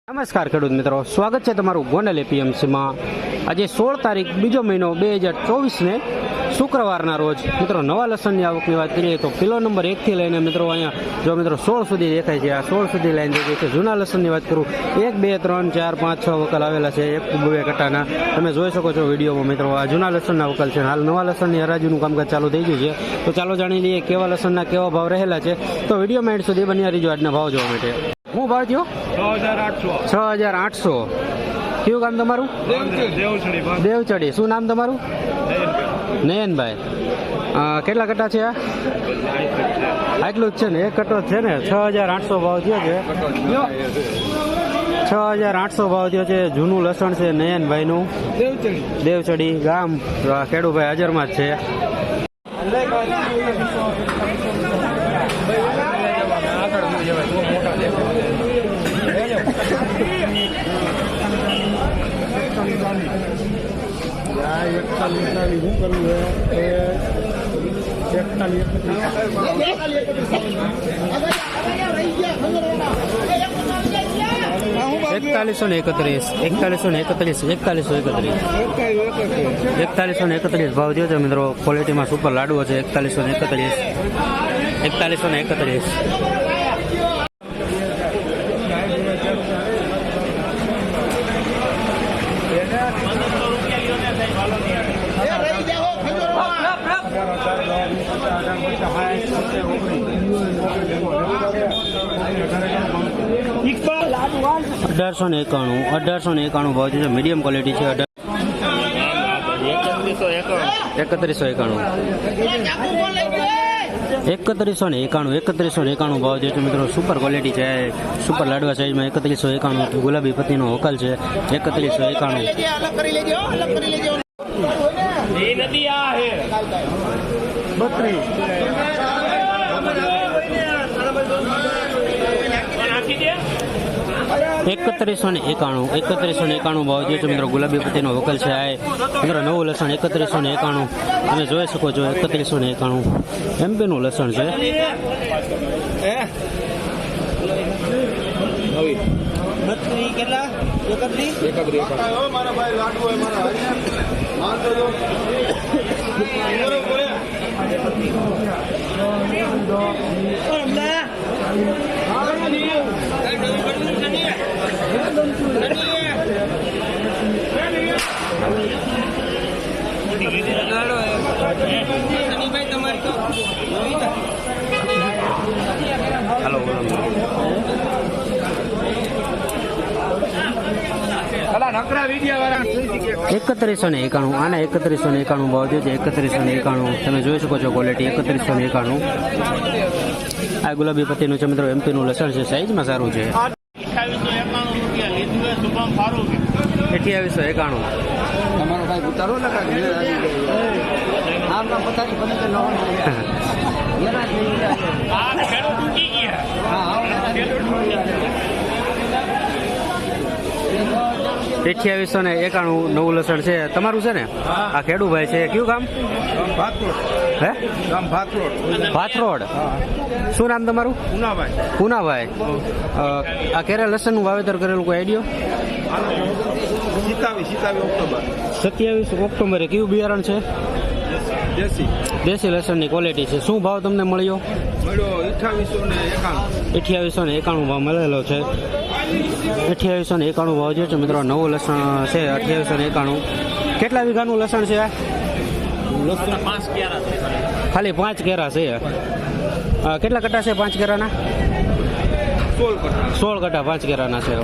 નમસ્કાર ખેડૂત મિત્રો, સ્વાગત છે તમારું ગોંડલ એપીએમસીમાં। આજે 16 તારીખ બીજો મહિનો 2024 શુક્રવારના રોજ મિત્રો નવા લસણની આવકની વાત કરીએ તો કિલો નંબર 1 થી લઈને મિત્રો અહીંયા જો મિત્રો 16 સુધી દેખાય છે। આ 16 સુધી લાઈન દેખાય છે। જૂના લસણની વાત કરું 1, 2, 3, 4, 5, 6 વકલ આવેલા છે, 1-2 કટાના તમે જોઈ શકો છો વિડીયોમાં મિત્રો। આ જૂના લસણના વકલ છે। હાલ નવા લસણની હરાજીનું કામકાજ ચાલુ થઈ ગયું છે, તો ચાલો જાણી લઈએ કેવા લસણના કેવા ભાવ રહેલા છે। તો વિડીયોમાં એન્ડ સુધી બન્યા રહીજો આજના ભાવ જોવા માટે। શું ભાવ થયો? 6,800। કયું ગામ તમારું? દેવચડી। શું નામ તમારું? નયનભાઈ। કેટલા કટ્ટા છે? આટલું જ છે ને? એક કટ્ટો છે ને? 6,800 ભાવ થયો છે। 6,800 ભાવ થયો છે। જૂનું લસણ છે નયનભાઈનું, દેવચડી ગામ। ખેડૂભાઈ હાજરમાં જ છે। 4131 ભાવ થયો છે મિત્રો। ક્વોલિટીમાં સુપર લાડવો છે। 4131। $1891 ભાવ છે। મીડિયમ ક્વોલિટી છે। 3191 ભાવ છે મિત્રો। સુપર ક્વોલિટી છે, સુપર લાડવા સાઈઝમાં 3191। ગુલાબી પત્તીનો વકલ છે। 3191। 3191 ભાવ છે મિત્રો। ગુલાબી પત્તીનો વકલ છે મિત્રો। નવું લસણ 3191 તમે જોઈ શકો છો। 3191 એમપીનું લસણ છે। હેલો 3191। આના 3191 ભાવ છે। 3191 તમે જોઈ શકો છો ક્વોલિટી। 3191। આ ગુલાબી પત્તીનું છે મિત્રો। એમપીનું લસણ છે, સાઈઝમાં સારું છે। 2891। તમારો ભાઈ ઉતારો ને આમ પતાની બને તો નવો 2891 નવું લસણ છે તમારું છે ને? આ ખેડૂભાઈ છે। કયું ગામ? હે? ભાથરોડ। શું નામ તમારું? પૂનાભાઈ। આ કેરે લસણનું વાવેતર કરેલું કોઈ આઈડિયો? 27 ઓક્ટોબરે। કયું બિયારણ છે? દેશી લસણની ક્વોલિટી છે। શું ભાવ તમને મળ્યો? 2891 ભાવ મળેલો છે। 2891 ભાવ છે મિત્રો। નવું લસણ છે 2891। કેટલા વીઘાનું લસણ છે? ખાલી 5 કેરા છે। કેટલા કટ્ટા છે 5 કેરાના? 16 કટ્ટા 5 કેરાના છે।